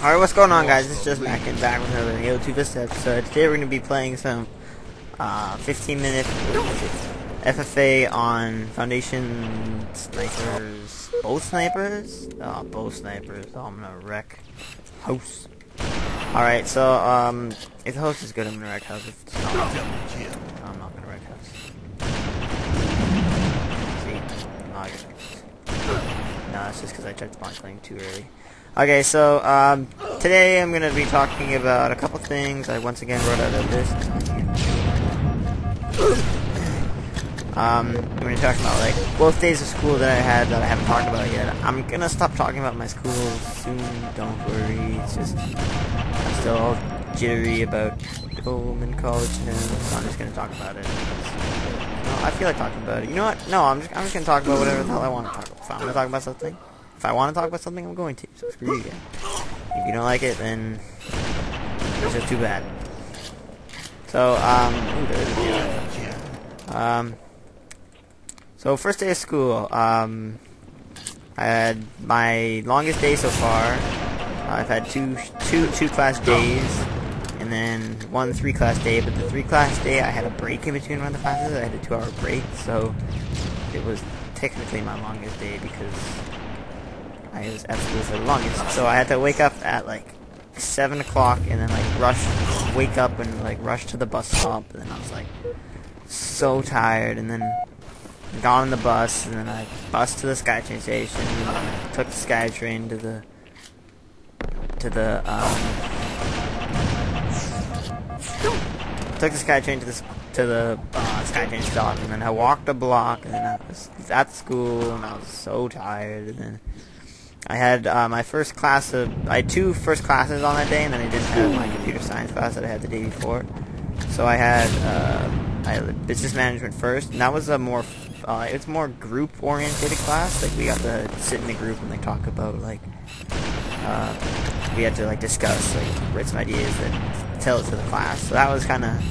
Alright, what's going on, guys? It's just back with another Halo 2 Vista episode. Today we're going to be playing some 15-minute FFA on Foundation Snipers. Both snipers? Oh, both snipers. Oh, I'm going to wreck house. Alright, so, if the host is good, I'm going to wreck house. If it's not, I'm not going to wreck house. See? I'm not going to. No, it's just because I tried spawn playing too early. Okay, so, today I'm going to be talking about a couple things. I once again wrote out a list. I'm going to talk about, like, both days of school that I had that I haven't talked about yet. I'm going to stop talking about my school soon, don't worry. It's just, I'm still all jittery about, oh, I'm in college now, so I'm just going to talk about it. No, I feel like talking about it. You know what? No, I'm just going to talk about whatever the hell I want to talk about. If I want to talk about something, if I want to talk about something, I'm going to. So screw you guys. If you don't like it, then it's just too bad. So, so first day of school, I had my longest day so far. I've had two class days, and then one 3-class day. But the 3-class day, I had a break in between one of the classes. I had a 2-hour break, so it was technically my longest day because I was at school for the longest. So I had to wake up at like 7 o'clock and then like wake up and like rush to the bus stop. And then I was like so tired, and then got on the bus, and then I bussed to the SkyTrain station, and then I took the SkyTrain to the SkyTrain stop, and then I walked a block, and then I was at school, and I was so tired, and then I had my first class I had 2 first classes on that day, and then I didn't have my computer science class that I had the day before. So I had business management first, and that was a more it's more group oriented class. Like we got to sit in a group and like talk about like we had to like discuss, like write some ideas and tell it to the class. So that was kind of,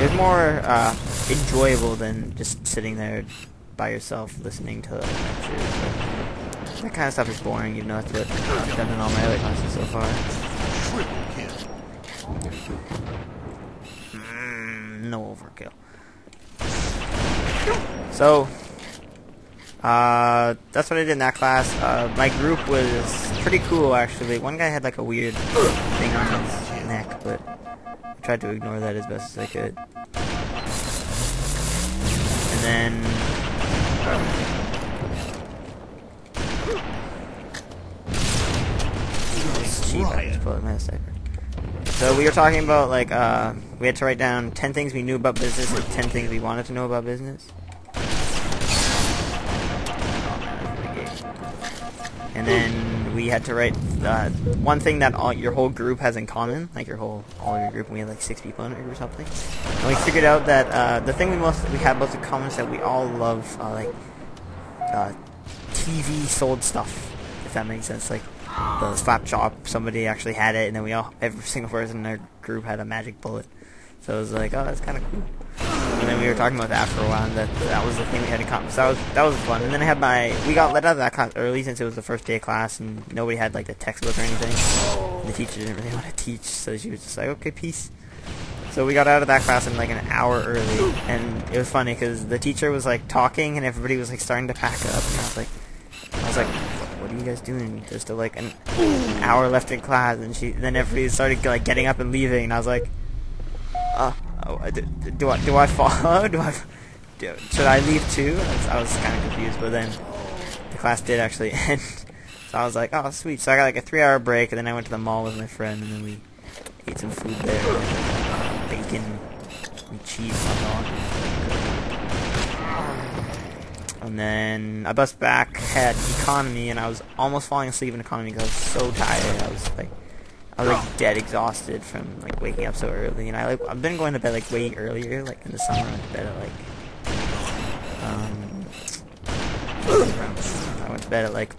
it was more enjoyable than just sitting there by yourself listening to lectures. That kind of stuff is boring, even though that's what I've done in all my other classes so far. No overkill. So, that's what I did in that class. My group was pretty cool, actually. One guy had like a weird thing on his neck, but I tried to ignore that as best as I could. And then it's cheap. I just pulled out my sniper. So we were talking about like we had to write down 10 things we knew about business and 10 things we wanted to know about business. And then we had to write one thing that your whole group has in common, like all your group. And we had like 6 people in our group or something. And we figured out that the thing we had most in common is that we all love like TV sold stuff, if that makes sense. Like the slap shop, somebody actually had it, and then every single person in our group had a magic bullet. So it was like, oh, that's kind of cool. And then we were talking about that for a while, and that was the thing we had in common. So that was fun. And then we got let out of that class early since it was the first day of class, and nobody had like the textbook or anything. And the teacher didn't really want to teach, so she was just like, okay, peace. So we got out of that class in like an hour early, and it was funny because the teacher was like talking, and everybody was like starting to pack up, and I was like, what are you guys doing? There's still like an hour left in class, and then everybody started like getting up and leaving, and I was like, do I follow? Should I leave too? I was kind of confused, but then the class did actually end, so I was like, oh sweet. So I got like a 3-hour break, and then I went to the mall with my friend, and then we ate some food there, and bacon and cheese hot dog. And then I bussed back, had economy, and I was almost falling asleep in economy because I was so tired. I was like dead exhausted from like waking up so early. And I've been going to bed like way earlier. Like in the summer, I went to bed at like I went to bed at like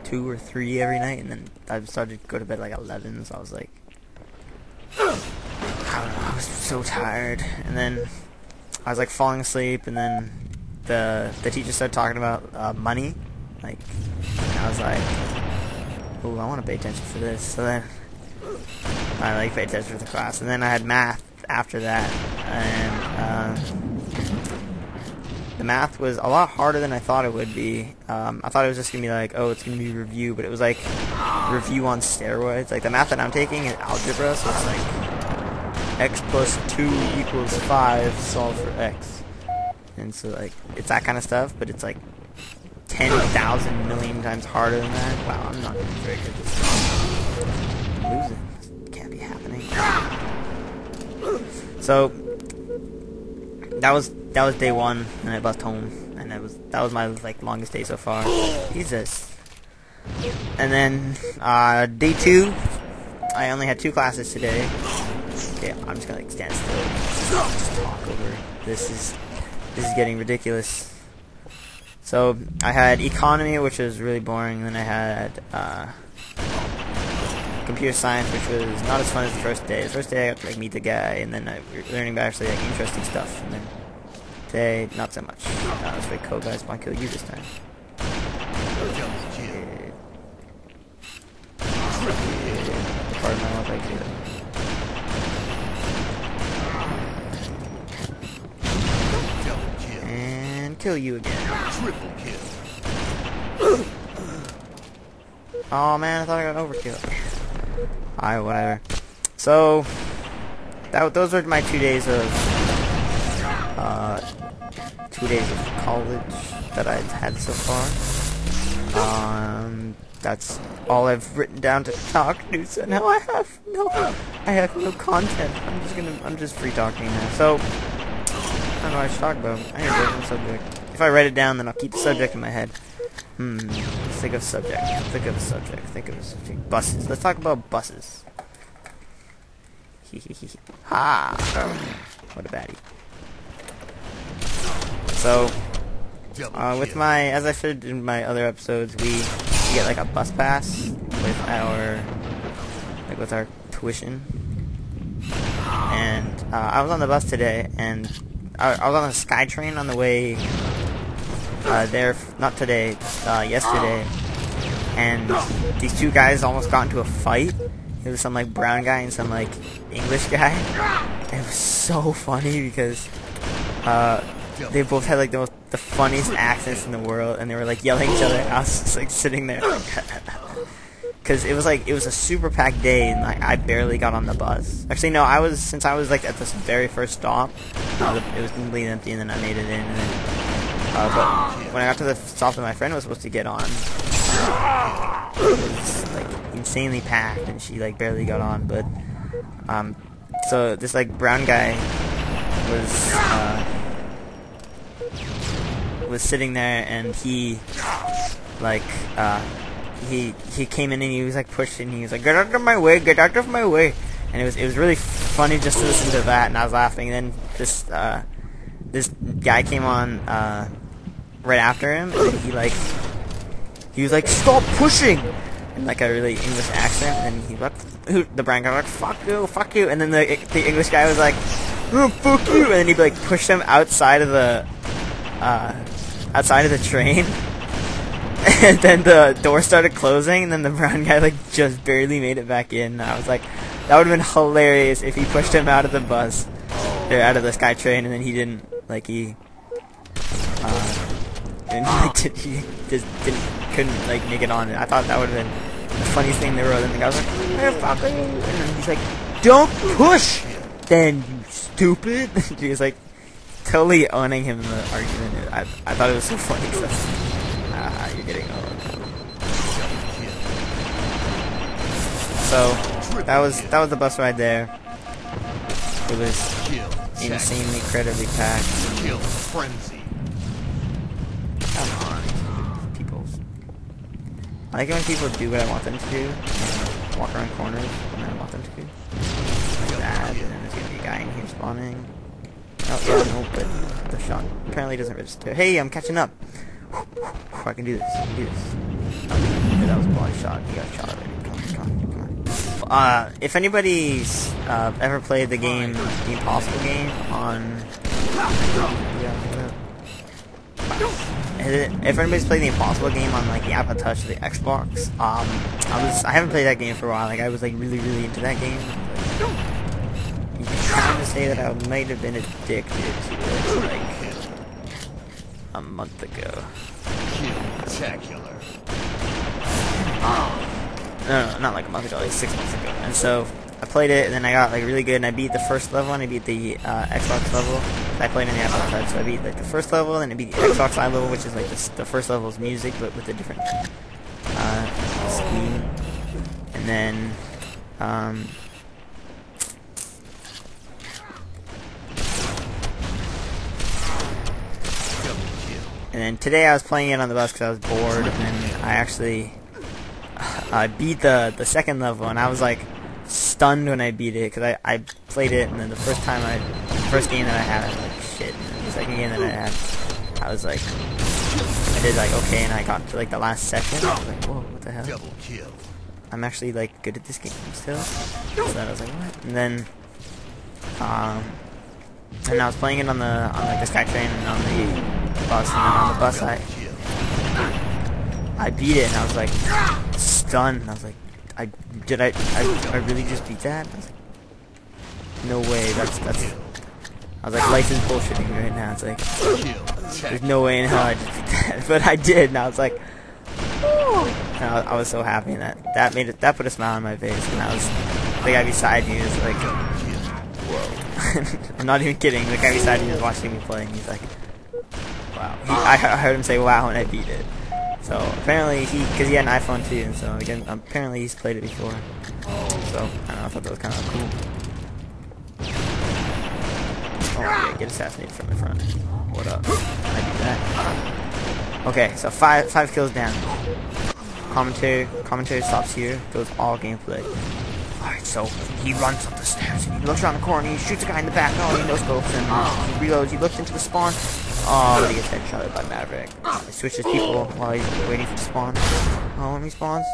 2 or 3 every night, and then I started to go to bed like 11. So I was like, I don't know, I was so tired. And then I was like falling asleep, and then the teacher started talking about money, like, and I was like, ooh, I want to pay attention for this. So then I like pay attention for the class, and then I had math after that, and the math was a lot harder than I thought it would be. I thought it was just gonna be like, oh, it's gonna be review, but it was like review on steroids. Like the math that I'm taking is algebra, so it's like x plus 2 equals 5, solve for x, and so like it's that kind of stuff, but it's like 10,000 million times harder than that. Wow, I'm not doing very good this time. I'm losing. This can't be happening. So that was day 1, and I bust home, and that was my like longest day so far. Jesus. And then day 2, I only had 2 classes today. Okay, I'm just gonna like stand still, just talk over. This is getting ridiculous. So I had economy, which was really boring. Then I had computer science, which was not as fun as the first day. The first day I got to like meet the guy, and then I was learning about actually like interesting stuff. And then today, not so much. Let's wait, cool guys, might kill you this time. Pardon my life, I do. And kill you again. Triple kill. Oh man, I thought I got overkill. Alright, whatever. So those were my 2 days of 2 days of college that I've had so far. That's all I've written down to talk to. So now I have no content. I'm just free talking now. So I don't know what I should talk about. I need a different subject. If I write it down, then I'll keep the subject in my head. Think of a subject. Think of a subject. Buses. Let's talk about buses. Ha! What a baddie. So, with my, as I said in my other episodes, we get like a bus pass with our tuition. And I was on the bus today, and I was on a SkyTrain on the way there, not today, yesterday, and these 2 guys almost got into a fight. It was some like brown guy and some like English guy. And it was so funny because they both had like the funniest accents in the world, and they were like yelling at each other. I was just like sitting there because it was a super packed day, and like I barely got on the bus. Actually, no, since I was like at this very first stop, it was completely empty, and then I made it in. And then, but when I got to the stop that my friend was supposed to get on, it was like insanely packed, and she like barely got on. But so this like brown guy was sitting there, and he like he came in and he was like pushing. He was like, "Get out of my way! Get out of my way!" And it was really funny just to listen to that, and I was laughing. And then this guy came on right after him, and he was like, "Stop pushing!" in like a really English accent, and the brown guy was like, fuck you, and then the English guy was like, "Oh, fuck you," and then he like pushed him outside of the train, and then the door started closing, and then the brown guy like just barely made it back in. And I was like, that would have been hilarious if he pushed him out of the bus, or out of the SkyTrain, and then he didn't like couldn't like make it on. I thought that would have been the funniest thing in the world. And the guy was like, "Hey, fuck you," and then he's like, "Don't push, then, you stupid." He was like totally owning him in the argument. I thought it was so funny. You're getting owned. So that was the bus ride there. It was insanely incredibly packed. Kill frenzy. Come on, people. I like it when people do what I want them to do, and walk around corners when I want them to do. Like that, and then there's gonna be a guy in here spawning. Oh yeah, no, but the shot apparently doesn't register. Hey, I'm catching up. I can do this. Okay, that was a blind shot. You got a shot already. Come on. If anybody's ever played the game, the Impossible game on If anybody's played the Impossible game on like the Apple Touch or the Xbox, I haven't played that game for a while. Like I was like really into that game. Like, you can kind of say that I might have been addicted to it like a month ago. Spectacular. No, not like a month ago, like 6 months ago. And so I played it, and then I got like really good, and I beat the first level, and I beat the Xbox level. I played in the Apple Touch, so I beat like the first level, and I beat the Xbox Live level, which is like the first level's music, but with a different scheme. And then today I was playing it on the bus because I was bored, and then I actually I beat the second level, and I was like stunned when I beat it because I played it, and then the first game that I had, I was like shit. And then the second game that I had, I was like, I did like okay, and I got to like the last section. I was like, whoa, what the hell? Double kill. I'm actually like good at this game still. So then I was like, what? And then I was playing it on like the SkyTrain and on the bus, and then on the bus I beat it, and I was like stunned. And I was like, I really just beat that? I was like, no way. That's. I was like, life is bullshitting right now. It's like, there's no way in hell I just beat that, but I did, and I was like, oh. And I was so happy, and that put a smile on my face, and the guy beside me was like, whoa. I'm not even kidding. The guy beside me was watching me play, and he's like, wow. I heard him say wow when I beat it. So apparently because he had an iPhone too, and so again, apparently he's played it before. So I don't know, I thought that was kind of cool. Oh yeah, get assassinated from the front. What up? I do that. Okay, so five kills down. Commentary stops here. Goes all gameplay. Alright, so he runs up the stairs and he looks around the corner and he shoots a guy in the back. Oh, he no-scopes and he reloads. He looks into the spawn. Oh, but he gets headshotted by Maverick. He switches people while he's waiting for the spawn. Oh, when he spawns,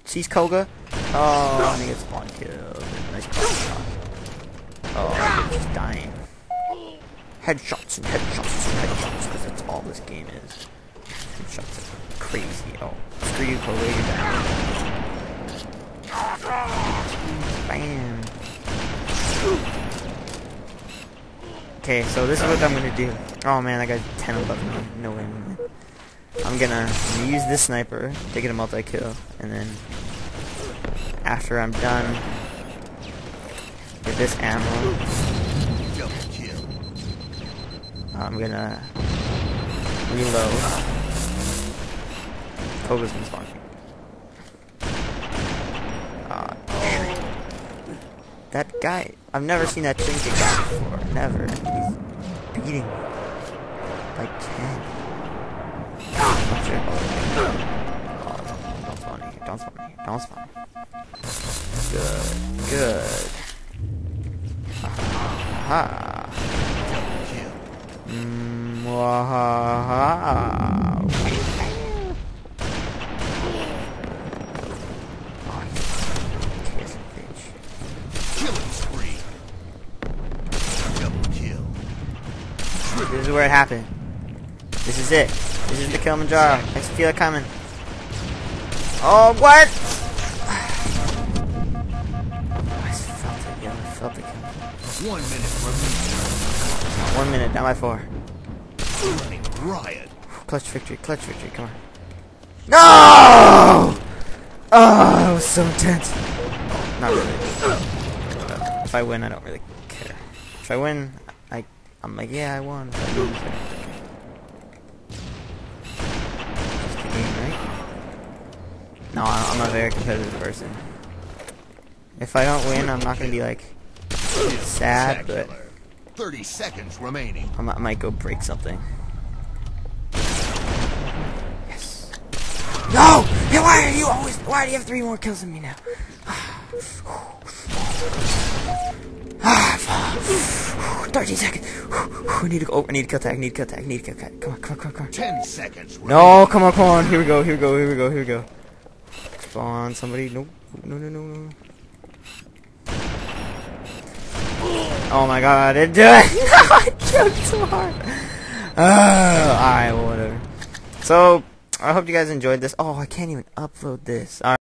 sees Koga. Oh, and he gets spawn killed. Nice shot. Oh, he's just dying. Headshots and headshots and headshots, because that's all this game is. Headshots are crazy. Oh, screw you, Koga, you're down. Bam. Okay, so this is what I'm gonna do. Oh man, I got 10 of them. No way, man. I'm gonna use this sniper to get a multi-kill, and then after I'm done with this ammo, I'm gonna reload. Koga's gonna spawn. That guy, I've never seen that trinket guy before. Never. He's beating by 10. Oh, don't spawn here. Don't spawn here. Don't spawn here. Good. Ha. This is where it happened. This is it. This is the Kilimanjaro. I can feel it coming. Oh, what? I felt it, yeah. I felt it coming. 1 minute remaining. 1 minute, down by 4. Riot. Clutch victory, come on. No! Oh, that was so intense. Not really. If I win, I don't really care. If I win, I'm like, yeah, I won. If I lose, I don't care. Just the game, right? No, I'm a very competitive person. If I don't win, I'm not gonna be like sad, but 30 seconds remaining. I might go break something. Yes. No! Hey, why do you have 3 more kills than me now? 30 seconds. I need to go. I need to kill tag. Come on. 10 seconds. No, come on. Here we go. Spawn somebody. No. Oh my god, I didn't do it. I choked so hard. Alright, well, whatever. So, I hope you guys enjoyed this. Oh, I can't even upload this. Alright.